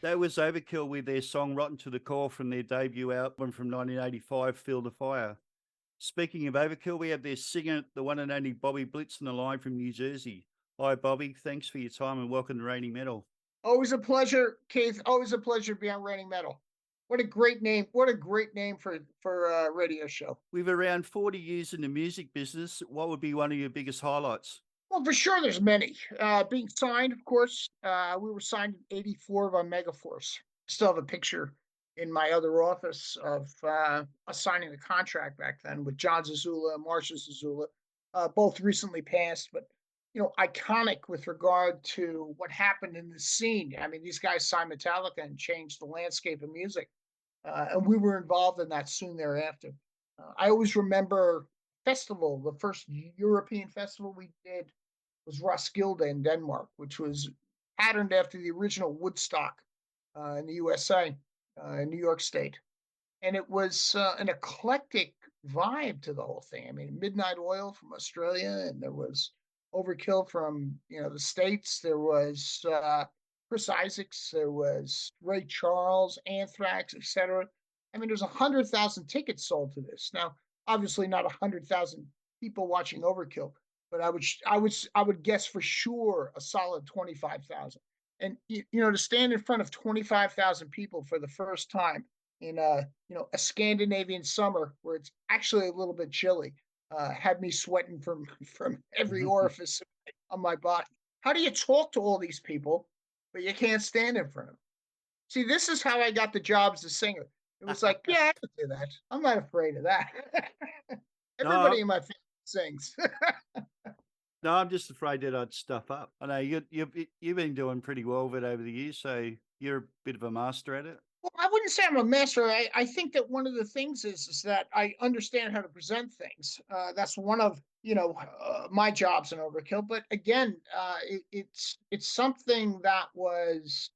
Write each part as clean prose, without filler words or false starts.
That was Overkill with their song Rotten to the Core from their debut album from 1985, Feel the Fire. Speaking of Overkill, we have their singer, the one and only Bobby Blitz, on the line from New Jersey. Hi, Bobby. Thanks for your time and welcome to Raining Metal. Always a pleasure, Keith. Always a pleasure to be on Raining Metal. What a great name! What a great name for a radio show. With around 40 years in the music business, what would be one of your biggest highlights? Well, for sure, there's many. Being signed, of course. We were signed in '84 by Megaforce. Still have a picture in my other office of us signing the contract back then with John Zazula and Marcia Zazula, both recently passed, but iconic with regard to what happened in the scene. I mean, these guys signed Metallica and changed the landscape of music, and we were involved in that soon thereafter. I always remember festival, the first European festival we did was Roskilde in Denmark, which was patterned after the original Woodstock in the USA, in New York State. And it was an eclectic vibe to the whole thing. I mean, Midnight Oil from Australia, and there was Overkill from the States. There was Chris Isaacs. There was Ray Charles, Anthrax, etc. I mean, there's 100,000 tickets sold to this. Now, obviously, not 100,000 people watching Overkill, but I would guess for sure a solid 25,000. And to stand in front of 25,000 people for the first time in a Scandinavian summer where it's actually a little bit chilly, had me sweating from every orifice on my body. How do you talk to all these people, but you can't stand in front of them? See, this is how I got the job as a singer. It was like, yeah, I can do that. I'm not afraid of that. No, Everybody in my family sings. no, I'm just afraid that I'd stuff up. I know you've been doing pretty well with it over the years, so you're a bit of a master at it. Well, I wouldn't say I'm a master. I think that one of the things is that I understand how to present things. That's one of my jobs in Overkill. But again, it's something that was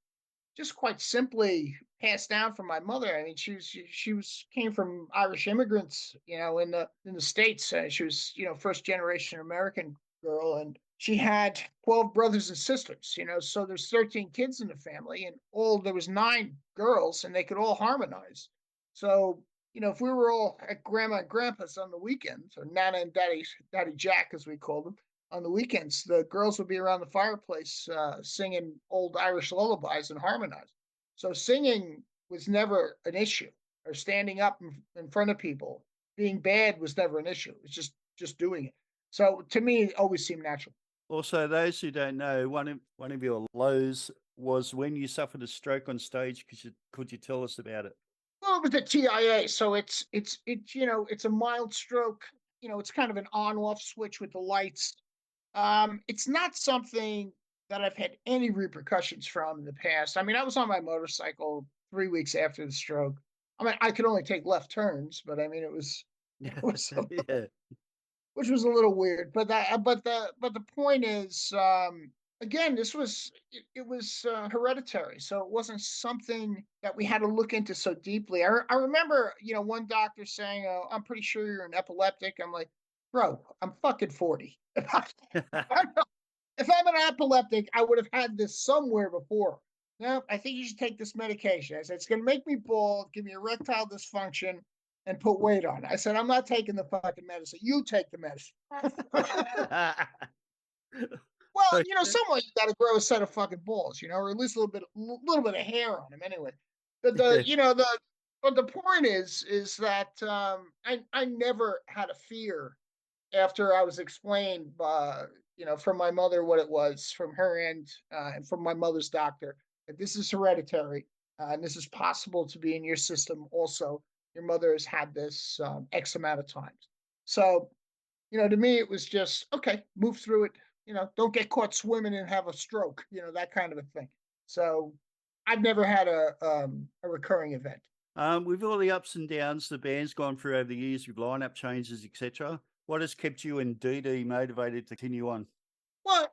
just quite simply passed down from my mother. I mean, she came from Irish immigrants, in the States. She was first generation American girl, and she had 12 brothers and sisters. So there's 13 kids in the family, and all there was 9 girls, and they could all harmonize. So if we were all at Grandma and Grandpa's on the weekends, or Nana and Daddy Jack, as we called them, on the weekends, the girls would be around the fireplace singing old Irish lullabies and harmonize. So singing was never an issue, or standing up in front of people. Being bad was never an issue. It's just doing it. So to me, it always seemed natural. Also, those who don't know, one of your lows was when you suffered a stroke on stage. Could you tell us about it? Well, it was the TIA, so it's a mild stroke. It's kind of an on-off switch with the lights. It's not something that I've had any repercussions from in the past. I mean, I was on my motorcycle 3 weeks after the stroke. I mean, I could only take left turns, but I mean, it was Yeah. which was a little weird. But the point is, again, it was hereditary, so it wasn't something that we had to look into so deeply. I remember, one doctor saying, "Oh, I'm pretty sure you're an epileptic." I'm like, "Bro, I'm fucking 40. If I'm an epileptic, I would have had this somewhere before. No, I think you should take this medication." I said, "It's going to make me bald, give me erectile dysfunction, and put weight on." I said, "I'm not taking the fucking medicine. You take the medicine." Well, somewhere you got to grow a set of fucking balls, or at least a little bit of hair on them anyway. But but the point is that I never had a fear after I was explained, from my mother what it was from her end, and from my mother's doctor, that this is hereditary, and this is possible to be in your system also. Your mother has had this X amount of times. So, to me, it was just, okay, move through it. Don't get caught swimming and have a stroke, that kind of a thing. So I've never had a recurring event. With all the ups and downs the band's gone through over the years with lineup changes, etc., what has kept you and DD motivated to continue on? Well,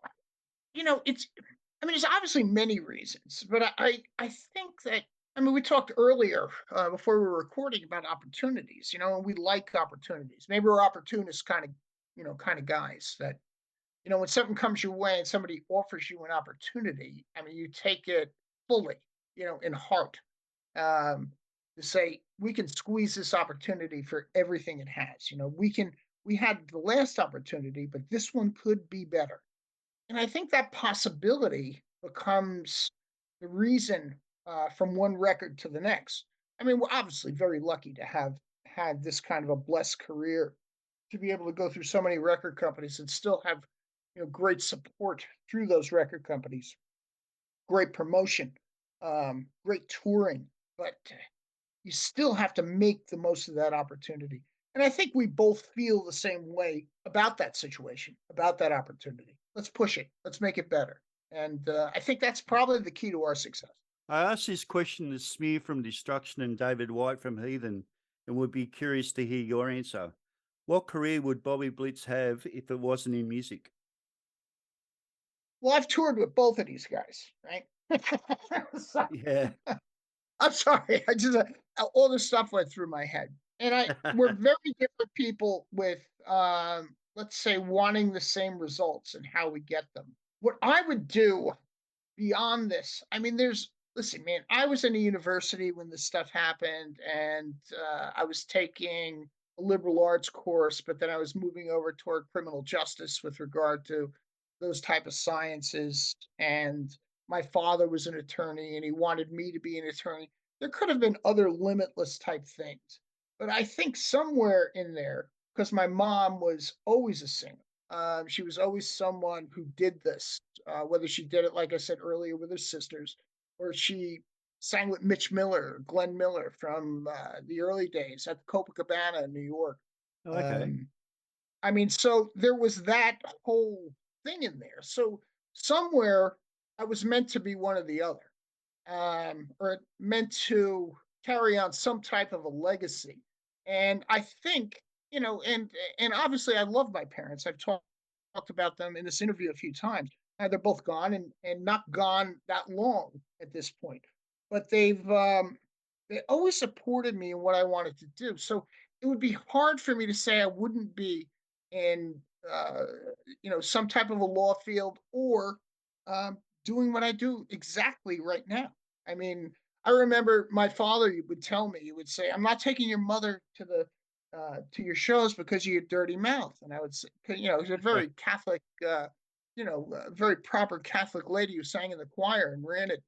there's obviously many reasons, but I think that, I mean, we talked earlier, before we were recording, about opportunities, and we like opportunities. Maybe we're opportunist kind of guys that, when something comes your way and somebody offers you an opportunity, I mean, you take it fully. in heart, to say we can squeeze this opportunity for everything it has. We had the last opportunity, but this one could be better. And I think that possibility becomes the reason from one record to the next. I mean, we're obviously very lucky to have had this kind of a blessed career, to be able to go through so many record companies and still have great support through those record companies, great promotion, great touring, but you still have to make the most of that opportunity. And I think we both feel the same way about that situation, about that opportunity. Let's push it. Let's make it better. And I think that's probably the key to our success. I asked this question to Smear from Destruction and David White from Heathen, and would be curious to hear your answer. What career would Bobby Blitz have if it wasn't in music? Well, I've toured with both of these guys, right? So, Yeah. I'm sorry. I just all this stuff went through my head, and we're very different people with, let's say, wanting the same results and how we get them. What I would do beyond this, I mean, listen, man. I was in a university when this stuff happened, and I was taking a liberal arts course, but then I was moving over toward criminal justice with regard to those type of sciences. And my father was an attorney, and he wanted me to be an attorney. There could have been other limitless type things, but I think somewhere in there, because my mom was always a singer. She was always someone who did this, whether she did it, like I said earlier, with her sisters, or she sang with Mitch Miller, Glenn Miller from the early days at the Copacabana in New York. Oh, okay. Um, I mean, so there was that whole thing in there. So somewhere I was meant to be one or the other, or meant to carry on some type of a legacy. And I think, and obviously I love my parents. I've talked about them in this interview a few times. They're both gone, and not gone that long at this point, but they always supported me in what I wanted to do. So it would be hard for me to say I wouldn't be in some type of a law field, or doing what I do exactly right now. I mean, I remember my father would tell me, he would say, "I'm not taking your mother to your shows because of your dirty mouth." And I would say, he's a very Catholic, very proper Catholic lady who sang in the choir and ran it.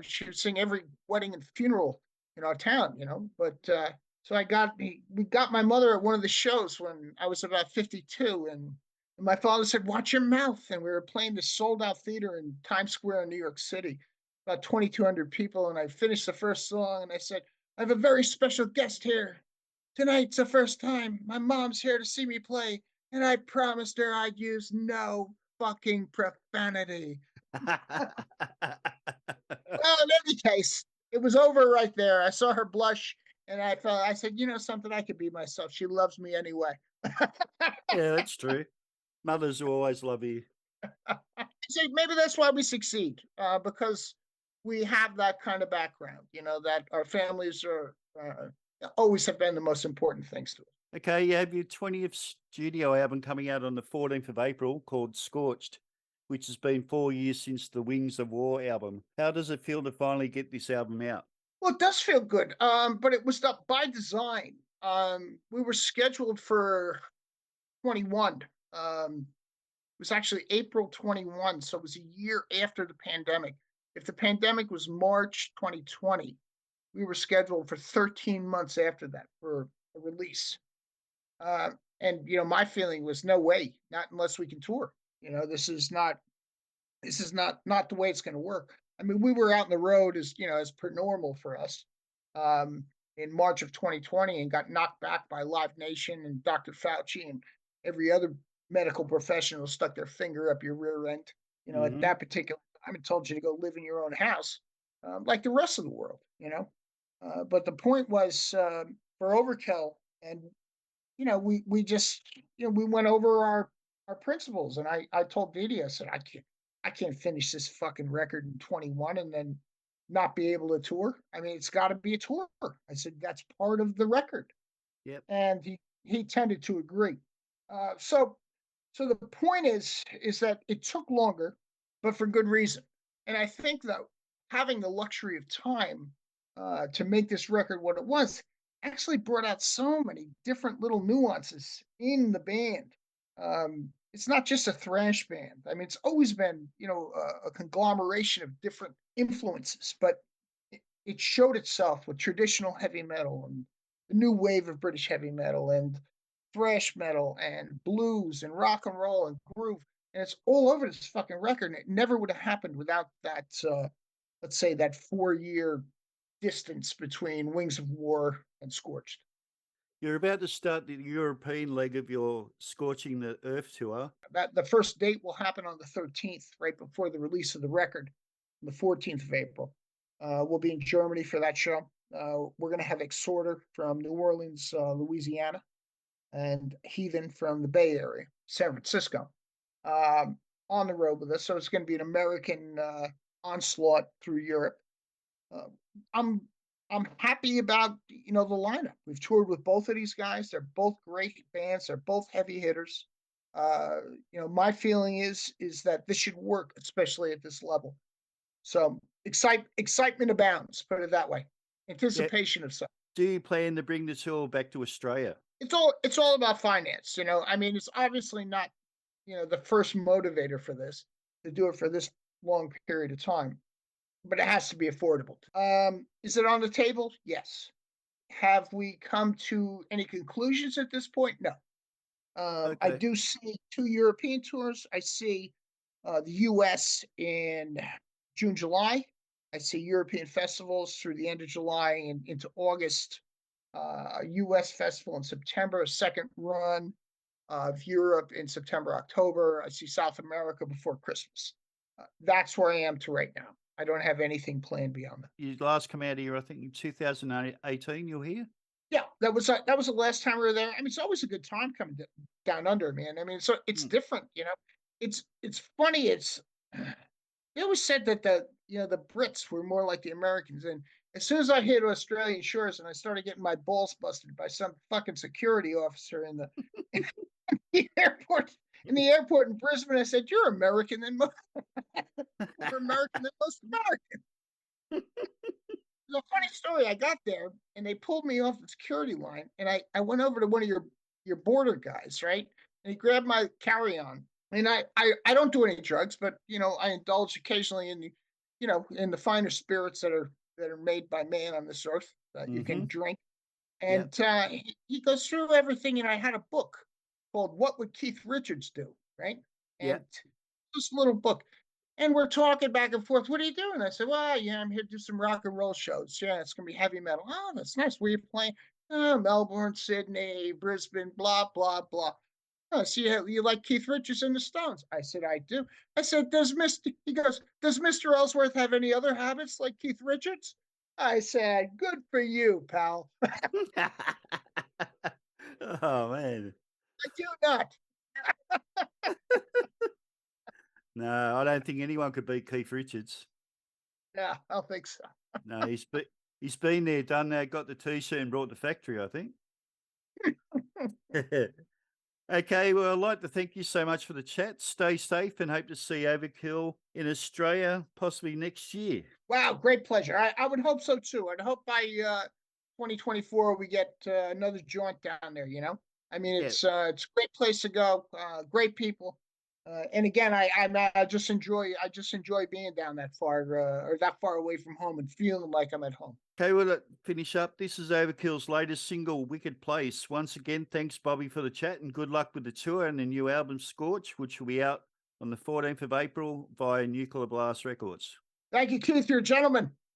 She would sing every wedding and funeral in our town, But so we got my mother at one of the shows when I was about 52, and my father said, "Watch your mouth." And we were playing this sold out theater in Times Square in New York City, about 2,200 people. And I finished the first song and I said, "I have a very special guest here. Tonight's the first time my mom's here to see me play. And I promised her I'd use no fucking profanity." Well, in any case, it was over right there. I saw her blush, and I said, something, I could be myself. She loves me anyway. Yeah, that's true. Mothers will always love you. See, maybe that's why we succeed, because we have that kind of background, that our families are always have been the most important things to us. Okay, you have your 20th studio album coming out on the 14th of April called Scorched, which has been 4 years since the Wings of War album. How does it feel to finally get this album out? Well, it does feel good, but it was by design. We were scheduled for 21. It was actually April 21, so it was a year after the pandemic. If the pandemic was March 2020, we were scheduled for 13 months after that for a release. And my feeling was, no way, not unless we can tour. This is not the way it's going to work. I mean, we were out on the road as per normal for us, in March of 2020, and got knocked back by Live Nation and Dr. Fauci and every other medical professional stuck their finger up your rear end. At Mm-hmm. that particular time, and told you to go live in your own house, like the rest of the world. But the point was, for Overkill, and we just we went over our principles, and I told Didi, I said, I can't finish this fucking record in 21 and then not be able to tour. I mean, it's got to be a tour. I said, that's part of the record. Yep. And he tended to agree. So the point is that it took longer, but for good reason. And I think that having the luxury of time to make this record what it was actually brought out so many different little nuances in the band. It's not just a thrash band. I mean, it's always been, a conglomeration of different influences, but it showed itself with traditional heavy metal and the new wave of British heavy metal and thrash metal and blues and rock and roll and groove. And it's all over this fucking record. And it never would have happened without that, let's say, that 4-year distance between Wings of War and Scorched. You're about to start the European leg of your Scorching the Earth tour. That the first date will happen on the 13th, right before the release of the record, the 14th of April. We'll be in Germany for that show. We're going to have Exhorter from New Orleans, Louisiana, and Heathen from the Bay Area, San Francisco, on the road with us. So it's going to be an American onslaught through Europe. I'm happy about the lineup. We've toured with both of these guys. They're both great bands. They're both heavy hitters. My feeling is that this should work, especially at this level. So excitement abounds, put it that way. Anticipation of something. Do you plan to bring the tour back to Australia? It's all about finance. I mean, it's obviously not, the first motivator for this to do it for this long period of time, but it has to be affordable. Is it on the table? Yes. Have we come to any conclusions at this point? No. Okay. I do see 2 European tours. I see the US in June, July. I see European festivals through the end of July and into August. A US festival in September, a second run of Europe in September, October. I see South America before Christmas. That's where I am to right now. I don't have anything planned beyond that. You last come out here, I think, in 2018. You're here. Yeah, that was the last time we were there. I mean, it's always a good time coming down under, man. I mean, so it's different, It's funny. They always said that the Brits were more like the Americans, and as soon as I hit Australian shores and I started getting my balls busted by some fucking security officer in the airport in Brisbane, I said, "You're American than most. You're American than most Americans." It's a funny story. I got there and they pulled me off the security line, and I went over to one of your border guys, right? And he grabbed my carry-on. And I don't do any drugs, but I indulge occasionally in the finer spirits that are made by man on this earth that you can drink. And he goes through everything, and I had a book called "What Would Keith Richards Do?" Right? And this little book. And we're talking back and forth. What are you doing? I said, well, I'm here to do some rock and roll shows. Yeah, it's going to be heavy metal. Oh, that's nice. Where are you playing? Melbourne, Sydney, Brisbane, blah, blah, blah. Oh, so you like Keith Richards and the Stones? I said, I do. I said, does Mr. Ellsworth have any other habits like Keith Richards? I said, good for you, pal. Oh, man. I do not. No, I don't think anyone could beat Keith Richards. Yeah, I don't think so. No, he's been there, done that, got the T-shirt and brought the factory, I think. Okay, well, I'd like to thank you so much for the chat. Stay safe and hope to see Overkill in Australia possibly next year. Wow, great pleasure. I would hope so too. I'd hope by 2024 we get another joint down there. I mean, it's a great place to go. Great people. And again, I just enjoy being down that far or that far away from home and feeling like I'm at home. Okay, well, finish up. This is Overkill's latest single, Wicked Place. Once again, thanks, Bobby, for the chat, and good luck with the tour and the new album, Scorch, which will be out on the 14th of April via Nuclear Blast Records. Thank you, Keith. You're a gentleman.